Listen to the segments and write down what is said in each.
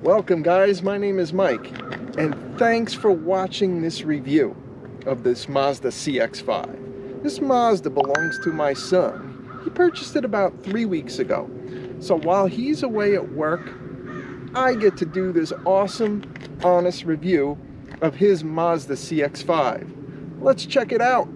Welcome guys, my name is Mike, and thanks for watching this review of this Mazda CX-5. This Mazda belongs to my son. He purchased it about 3 weeks ago. So while he's away at work, I get to do this awesome, honest review of his Mazda CX-5. Let's check it out.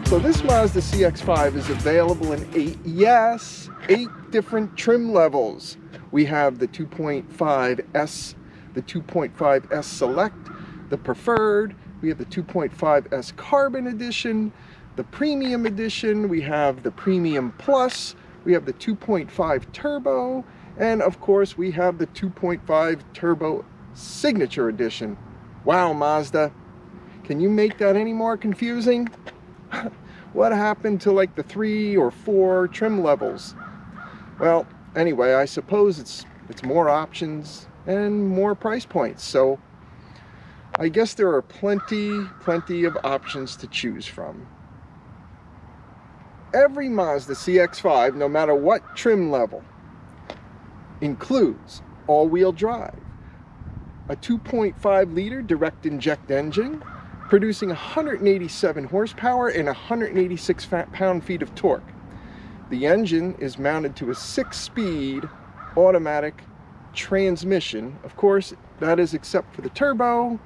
So this Mazda CX-5 is available in 8 different trim levels. We have the 2.5S, the 2.5S Select, the Preferred, we have the 2.5S Carbon Edition, the Premium Edition, we have the Premium Plus, we have the 2.5 Turbo, and of course we have the 2.5 Turbo Signature Edition. Wow, Mazda, can you make that any more confusing? What happened to like the 3 or 4 trim levels? Well, anyway, I suppose it's more options and more price points. So I guess there are plenty of options to choose from. Every Mazda CX-5, no matter what trim level, includes all-wheel drive, a 2.5 liter direct inject engine, producing 187 horsepower and 186 pound-feet of torque. The engine is mounted to a 6-speed automatic transmission. Of course, that is except for the turbo,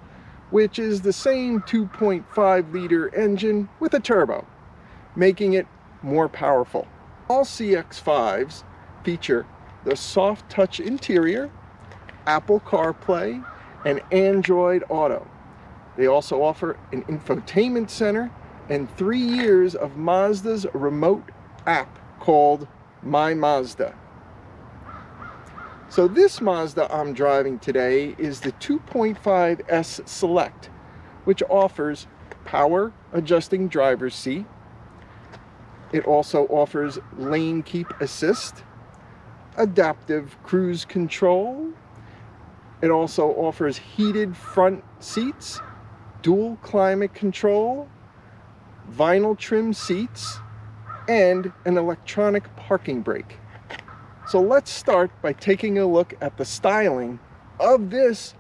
which is the same 2.5 liter engine with a turbo, making it more powerful. All CX-5s feature the soft touch interior, Apple CarPlay, and Android Auto. They also offer an infotainment center and 3 years of Mazda's remote app called My Mazda. So this Mazda I'm driving today is the 2.5S Select, which offers power adjusting driver's seat. It also offers lane keep assist, adaptive cruise control. It also offers heated front seats, dual climate control, vinyl trim seats, and an electronic parking brake. So let's start by taking a look at the styling of this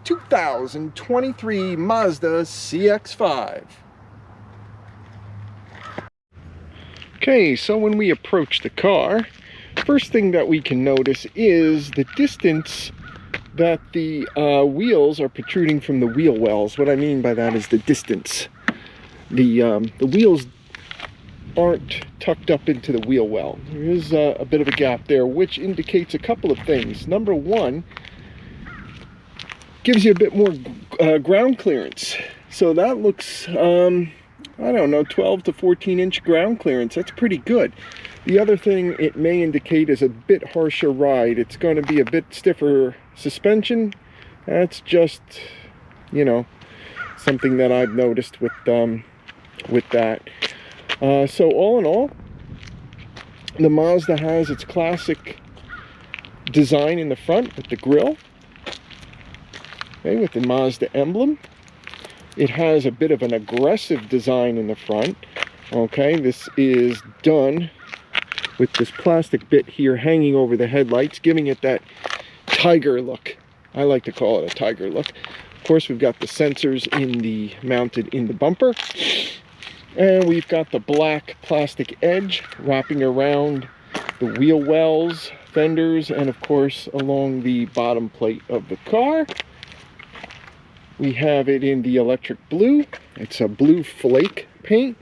2023 Mazda CX-5. Okay, so when we approach the car, first thing that we can notice is the distance that the wheels are protruding from the wheel wells. What I mean by that is the distance. The wheels aren't tucked up into the wheel well. There is a bit of a gap there, which indicates a couple of things. Number one, gives you a bit more ground clearance. So that looks, I don't know, 12 to 14 inch ground clearance. That's pretty good. The other thing it may indicate is a bit harsher ride. It's going to be a bit stiffer suspension. That's just, you know, something that I've noticed with that. So all in all, the Mazda has its classic design in the front with the grille, okay, with the Mazda emblem. It has a bit of an aggressive design in the front. Okay, this is done with this plastic bit here hanging over the headlights, giving it that tiger look. I like to call it a tiger look. Of course, we've got the sensors mounted in the bumper, and we've got the black plastic edge wrapping around the wheel wells, fenders, and of course along the bottom plate of the car. We have it in the electric blue. It's a blue flake paint,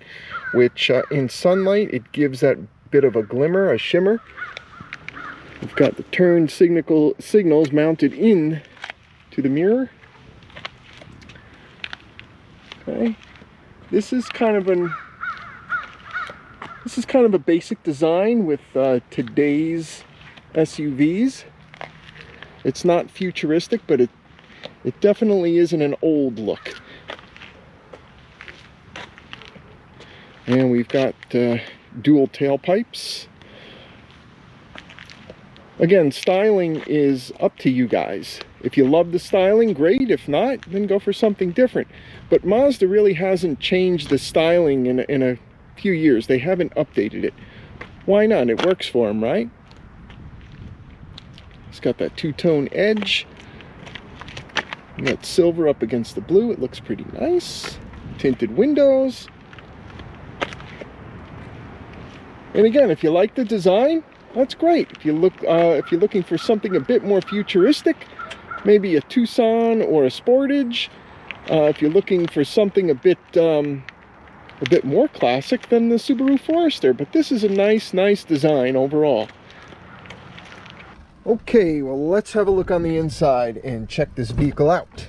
which in sunlight it gives that bit of a glimmer, a shimmer. We've got the turn signals mounted in to the mirror. Okay, this is kind of a basic design with today's SUVs. It's not futuristic, but it definitely isn't an old look. And we've got dual tailpipes. Again, styling is up to you guys. If you love the styling, great. If not, then go for something different. But Mazda really hasn't changed the styling in a few years. They haven't updated it. Why not? It works for them, right? It's got that two-tone edge. And that silver up against the blue. It looks pretty nice. Tinted windows. And again, if you like the design, that's great. If you're looking for something a bit more futuristic, maybe a Tucson or a Sportage. If you're looking for something a bit more classic, than the Subaru Forester. But this is a nice design overall. Okay, well, let's have a look on the inside and check this vehicle out.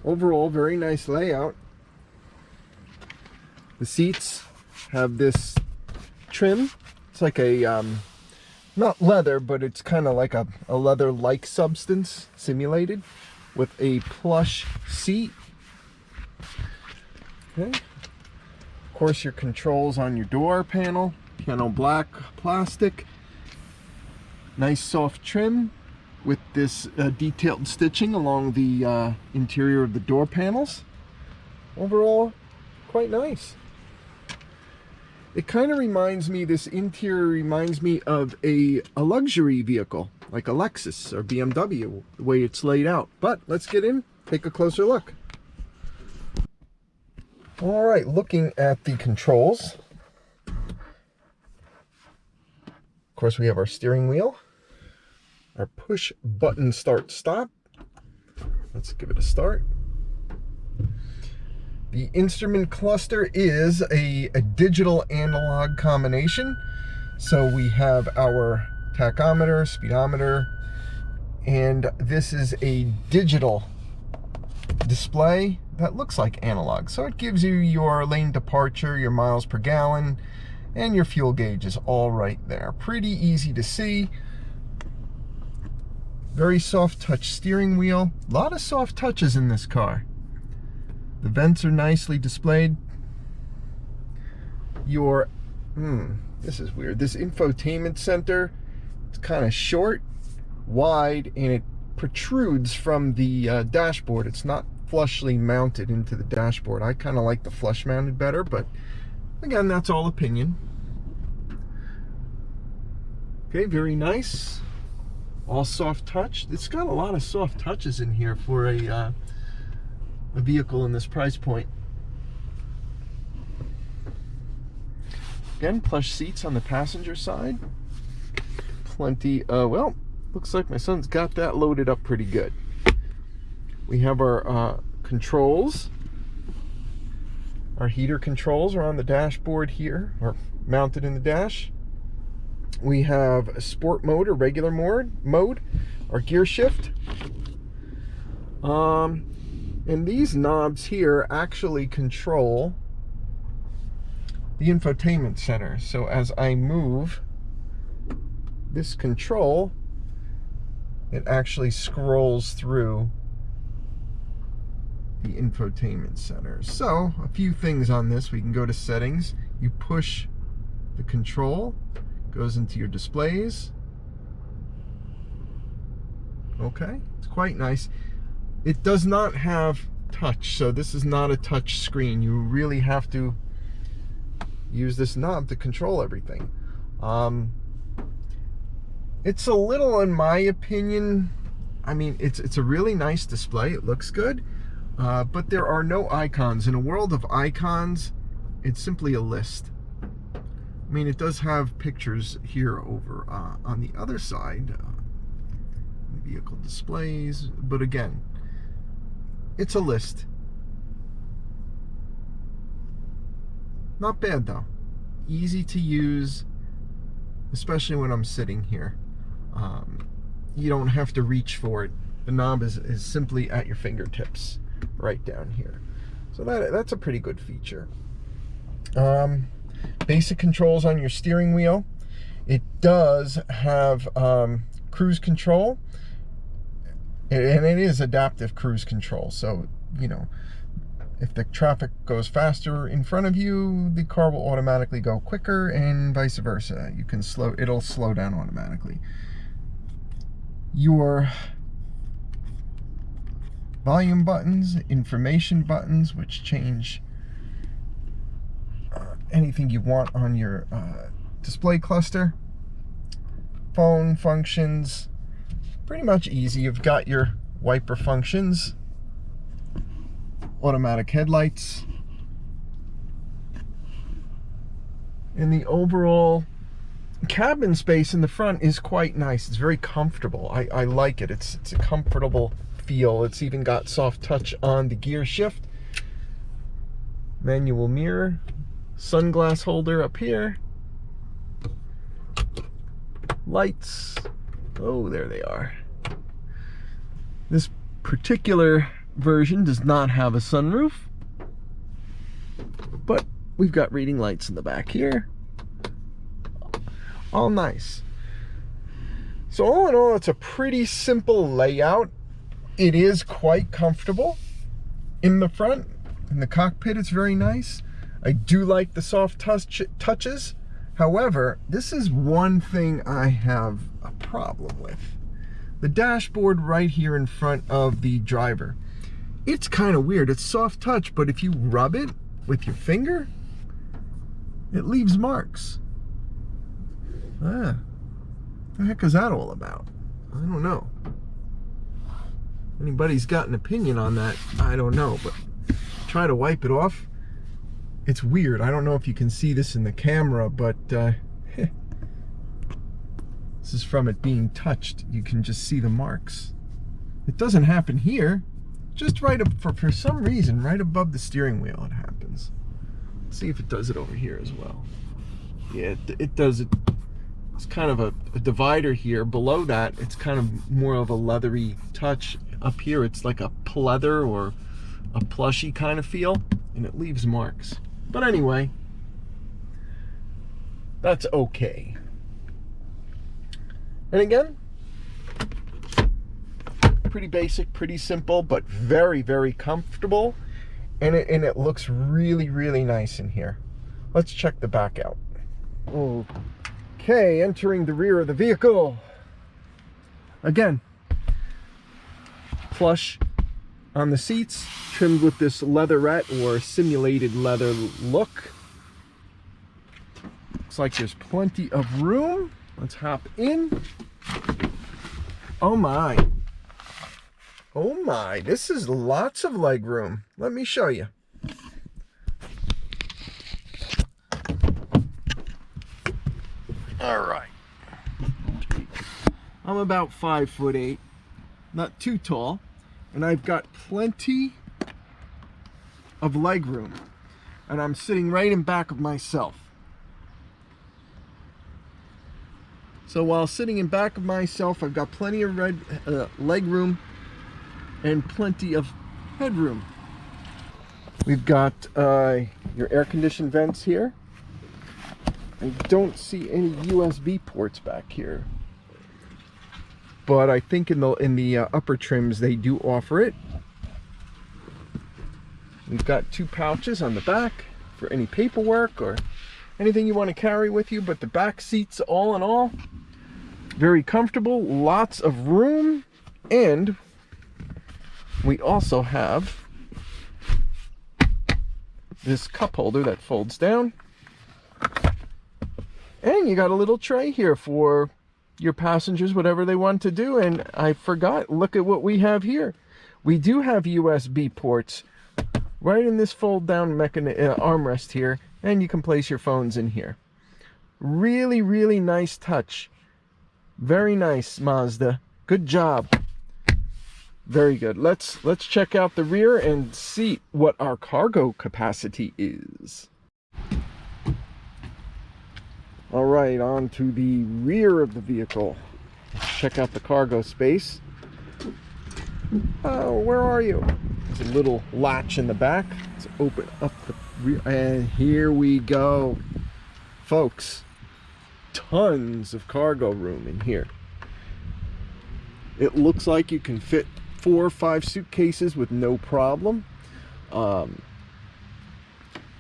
Overall, very nice layout. The seats have this trim. It's like a, not leather, but it's kind of like a leather-like substance simulated with a plush seat. Okay. Of course, your controls on your door panel. Piano black plastic. Nice soft trim with this detailed stitching along the interior of the door panels. Overall, quite nice. It kind of reminds me, this interior reminds me of a luxury vehicle, like a Lexus or BMW, the way it's laid out. But let's get in, take a closer look. All right, looking at the controls. Of course, we have our steering wheel, our push button start stop. Let's give it a start. The instrument cluster is a digital analog combination. So we have our tachometer, speedometer, and this is a digital display that looks like analog. So it gives you your lane departure, your miles per gallon, and your fuel gauge is all right there. Pretty easy to see. Very soft touch steering wheel. A lot of soft touches in this car. The vents are nicely displayed. Your, this is weird. This infotainment center, it's kind of short, wide, and it protrudes from the dashboard. It's not flushly mounted into the dashboard. I kind of like the flush mounted better, but again, that's all opinion. Okay, very nice. All soft touch. It's got a lot of soft touches in here for a vehicle in this price point. Again, plush seats on the passenger side. Plenty, well, looks like my son's got that loaded up pretty good. We have our controls. Our heater controls are on the dashboard here, or mounted in the dash. We have a sport mode or regular mode, or gear shift. And these knobs here actually control the infotainment center. So as I move this control, it actually scrolls through the infotainment center. So a few things on this. We can go to settings. You push the control, Goes into your displays. Okay, it's quite nice. It does not have touch, so this is not a touch screen. You really have to use this knob to control everything. It's a little, in my opinion, I mean, it's a really nice display. It looks good, but there are no icons. In a world of icons, it's simply a list. I mean, it does have pictures here over on the other side, vehicle displays, but again, it's a list. Not bad though. Easy to use, especially when I'm sitting here. You don't have to reach for it. The knob is simply at your fingertips, right down here. So that's a pretty good feature. Basic controls on your steering wheel. It does have cruise control, and it is adaptive cruise control. So, you know, if the traffic goes faster in front of you, the car will automatically go quicker, and vice versa. You can it'll slow down automatically. Your volume buttons, information buttons, which change anything you want on your display cluster. Phone functions, pretty much easy. You've got your wiper functions, automatic headlights, and the overall cabin space in the front is quite nice. It's very comfortable. I like it. It's a comfortable feel. It's even got soft touch on the gear shift. Manual mirror, sunglass holder up here, lights. Oh, there they are. This particular version does not have a sunroof, but we've got reading lights in the back here. All nice. So all in all, it's a pretty simple layout. It is quite comfortable in the front. In the cockpit, it's very nice. I do like the soft touches. However, this is one thing I have a problem with. The dashboard right here in front of the driver. It's kind of weird. It's soft touch, but if you rub it with your finger, it leaves marks. What the heck is that all about? I don't know. Anybody's got an opinion on that, I don't know, but try to wipe it off. It's weird. I don't know if you can see this in the camera, but this is from it being touched. You can just see the marks. It doesn't happen here. Just right up, for some reason, right above the steering wheel it happens. Let's see if it does it over here as well. Yeah, it does it. It's kind of a divider here. Below that, it's kind of more of a leathery touch. Up here, it's like a pleather or a plushy kind of feel, and it leaves marks. But anyway, that's okay. And again, pretty basic, pretty simple, but very, very comfortable. And it looks really, really nice in here. Let's check the back out. Okay, entering the rear of the vehicle. Again, plush on the seats, trimmed with this leatherette or simulated leather look. Looks like there's plenty of room. Let's hop in. Oh my. Oh my, this is lots of leg room. Let me show you. All right. I'm about 5'8", not too tall, and I've got plenty of leg room, and I'm sitting right in back of myself. So while sitting in back of myself, I've got plenty of leg room and plenty of headroom. We've got your air conditioned vents here. I don't see any USB ports back here, but I think in the upper trims they do offer it. We've got two pouches on the back for any paperwork or anything you want to carry with you. But the back seats, all in all, very comfortable, lots of room. And we also have this cup holder that folds down. And you got a little tray here for your passengers, whatever they want to do. And I forgot, look at what we have here. We do have USB ports right in this fold down armrest here, and you can place your phones in here. Really, really nice touch. Very nice, Mazda. Good job. Very good. Let's check out the rear and see what our cargo capacity is. All right, on to the rear of the vehicle. Let's check out the cargo space. Oh, where are you? There's a little latch in the back. Let's open up the rear, and here we go. Folks, tons of cargo room in here. It looks like you can fit 4 or 5 suitcases with no problem.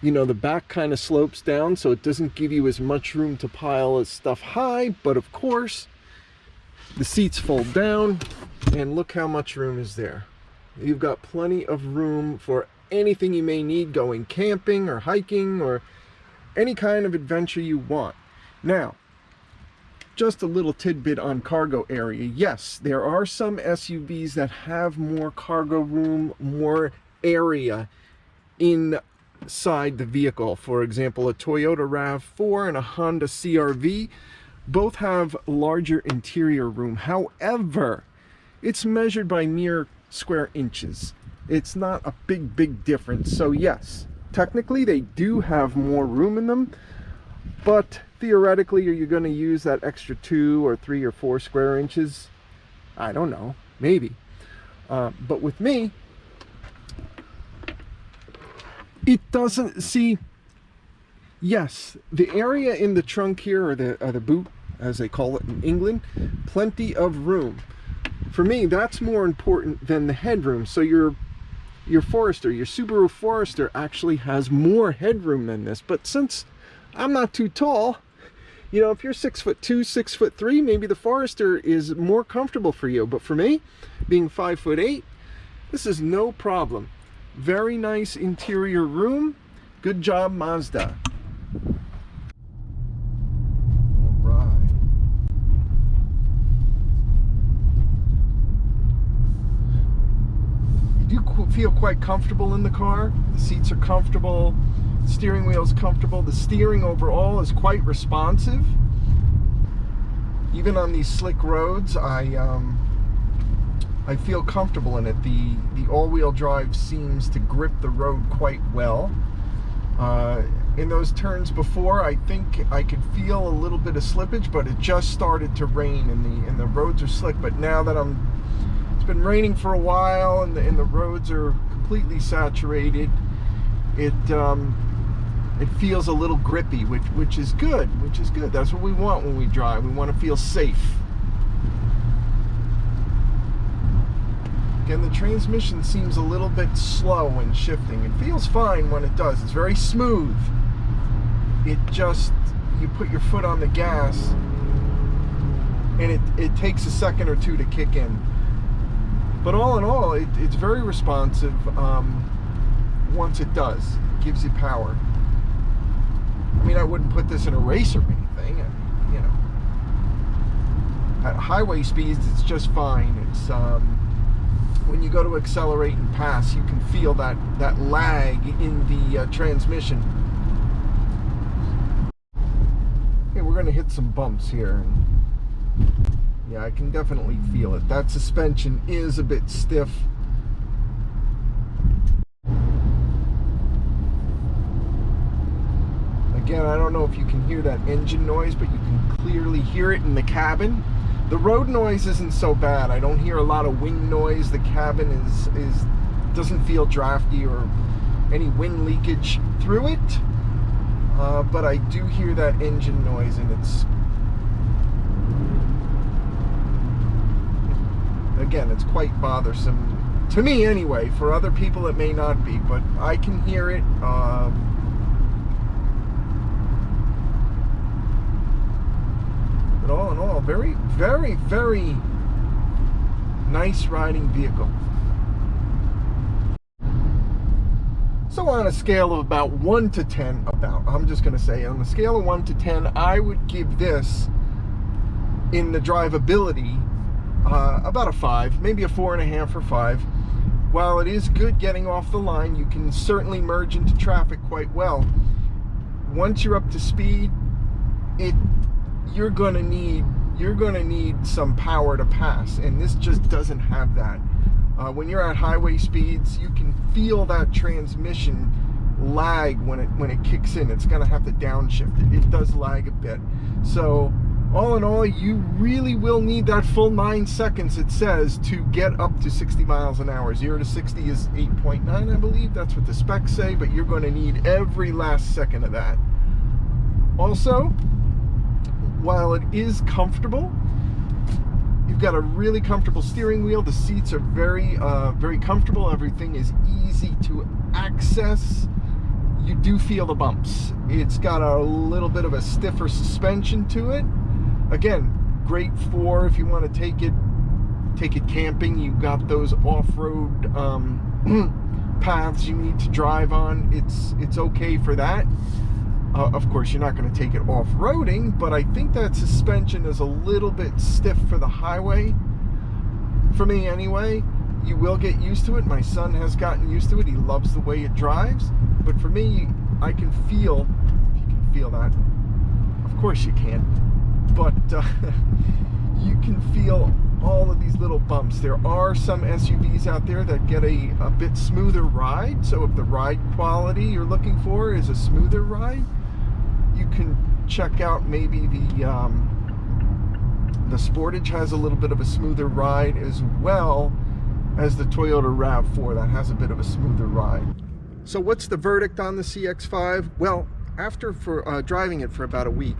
You know, the back kind of slopes down, so it doesn't give you as much room to pile as stuff high, but of course, the seats fold down, and look how much room is there. You've got plenty of room for anything you may need going camping or hiking or any kind of adventure you want. Now, just a little tidbit on cargo area. Yes, there are some SUVs that have more cargo room, more area inside the vehicle. For example, a Toyota RAV4 and a Honda CR-V both have larger interior room. However, it's measured by mere square inches. It's not a big difference. So yes, technically they do have more room in them, but theoretically, are you going to use that extra 2 or 3 or 4 square inches? I don't know, maybe. But with me, it doesn't, see, yes, the area in the trunk here, or the boot, as they call it in England, plenty of room. For me, that's more important than the headroom. So your Forester, your Subaru Forester actually has more headroom than this. But since I'm not too tall, you know, if you're 6'2", 6'3", maybe the Forester is more comfortable for you. But for me, being 5'8", this is no problem. Very nice interior room. Good job, Mazda. All right. You do feel quite comfortable in the car. The seats are comfortable. The steering wheel is comfortable. The steering overall is quite responsive. Even on these slick roads, I feel comfortable in it. The all-wheel drive seems to grip the road quite well. In those turns before, I think I could feel a little bit of slippage, but it just started to rain and the roads are slick. But now that it's been raining for a while and the roads are completely saturated, it feels a little grippy, which is good. That's what we want when we drive. We want to feel safe. Again, the transmission seems a little bit slow when shifting. It feels fine when it does. It's very smooth. It just, you put your foot on the gas and it takes a second or two to kick in. But all in all, it's very responsive once it does. It gives you power. I mean, I wouldn't put this in a race or anything. You know, at highway speeds, it's just fine. It's when you go to accelerate and pass, you can feel that lag in the transmission. Okay, we're going to hit some bumps here. Yeah, I can definitely feel it. That suspension is a bit stiff. Again, I don't know if you can hear that engine noise, but you can clearly hear it in the cabin. The road noise isn't so bad. I don't hear a lot of wind noise. The cabin doesn't feel drafty or any wind leakage through it. But I do hear that engine noise, and it's quite bothersome to me anyway. For other people it may not be, but I can hear it. Very, very, very nice riding vehicle. So on a scale of about 1 to 10, I'm just going to say, on a scale of 1 to 10, I would give this, in the drivability, about a 5, maybe a 4.5 or 5. While it is good getting off the line, you can certainly merge into traffic quite well. Once you're up to speed, you're going to need some power to pass, and this just doesn't have that. When you're at highway speeds, you can feel that transmission lag when it kicks in. It's going to have to downshift. It does lag a bit. So all in all, you really will need that full 9 seconds, it says, to get up to 60 miles an hour. 0 to 60 is 8.9, I believe. That's what the specs say, but you're going to need every last second of that. Also, while it is comfortable, you've got a really comfortable steering wheel. The seats are very, very comfortable. Everything is easy to access. You do feel the bumps. It's got a little bit of a stiffer suspension to it. Again, great for if you want to take it camping. You've got those off-road paths you need to drive on. It's okay for that. Of course, you're not going to take it off-roading, but I think that suspension is a little bit stiff for the highway. For me, anyway. You will get used to it. My son has gotten used to it. He loves the way it drives. But for me, I can feel, if you can feel that, of course you can, but you can feel all of these little bumps. There are some SUVs out there that get a bit smoother ride. So if the ride quality you're looking for is a smoother ride, you can check out maybe the Sportage has a little bit of a smoother ride, as well as the Toyota RAV4 that has a bit of a smoother ride. So what's the verdict on the CX-5? Well, after driving it for about a week,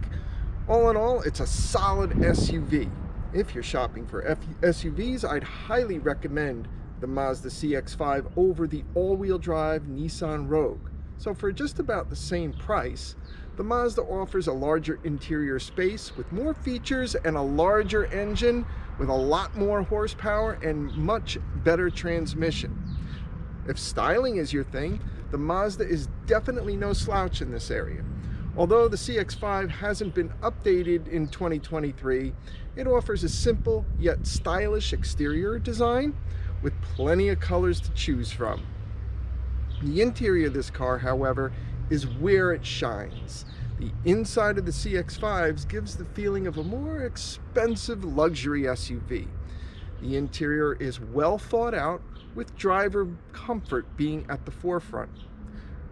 all in all, it's a solid SUV. If you're shopping for SUVs, I'd highly recommend the Mazda CX-5 over the all-wheel drive Nissan Rogue. So for just about the same price, the Mazda offers a larger interior space with more features and a larger engine with a lot more horsepower and much better transmission. If styling is your thing, the Mazda is definitely no slouch in this area. Although the CX-5 hasn't been updated in 2023, it offers a simple yet stylish exterior design with plenty of colors to choose from. The interior of this car, however, is where it shines. The inside of the CX-5s gives the feeling of a more expensive luxury SUV. The interior is well thought out, with driver comfort being at the forefront.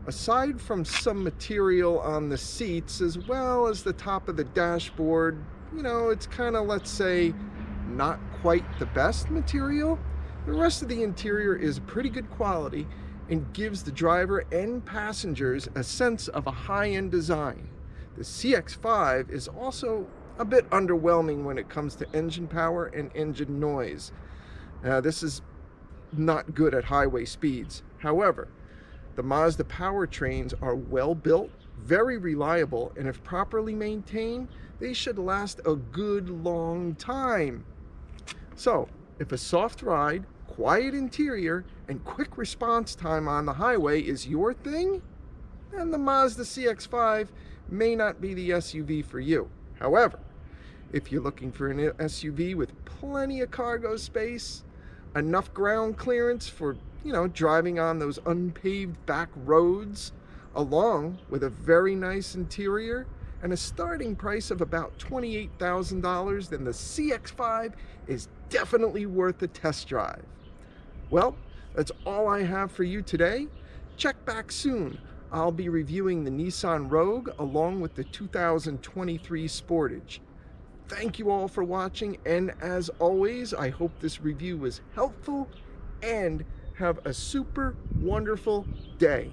Aside from some material on the seats as well as the top of the dashboard, it's kind of, let's say, not quite the best material, the rest of the interior is pretty good quality and gives the driver and passengers a sense of a high-end design. The CX-5 is also a bit underwhelming when it comes to engine power and engine noise. This is not good at highway speeds. However, the Mazda powertrains are well built, very reliable, and if properly maintained, they should last a good long time. So, if a soft ride, quiet interior, and quick response time on the highway is your thing, then the Mazda CX-5 may not be the SUV for you. However, if you're looking for an SUV with plenty of cargo space, enough ground clearance for, driving on those unpaved back roads, along with a very nice interior and a starting price of about $28,000, then the CX-5 is definitely worth a test drive. Well, that's all I have for you today. Check back soon. I'll be reviewing the Nissan Rogue along with the 2023 Sportage. Thank you all for watching, and as always, I hope this review was helpful, and have a super wonderful day.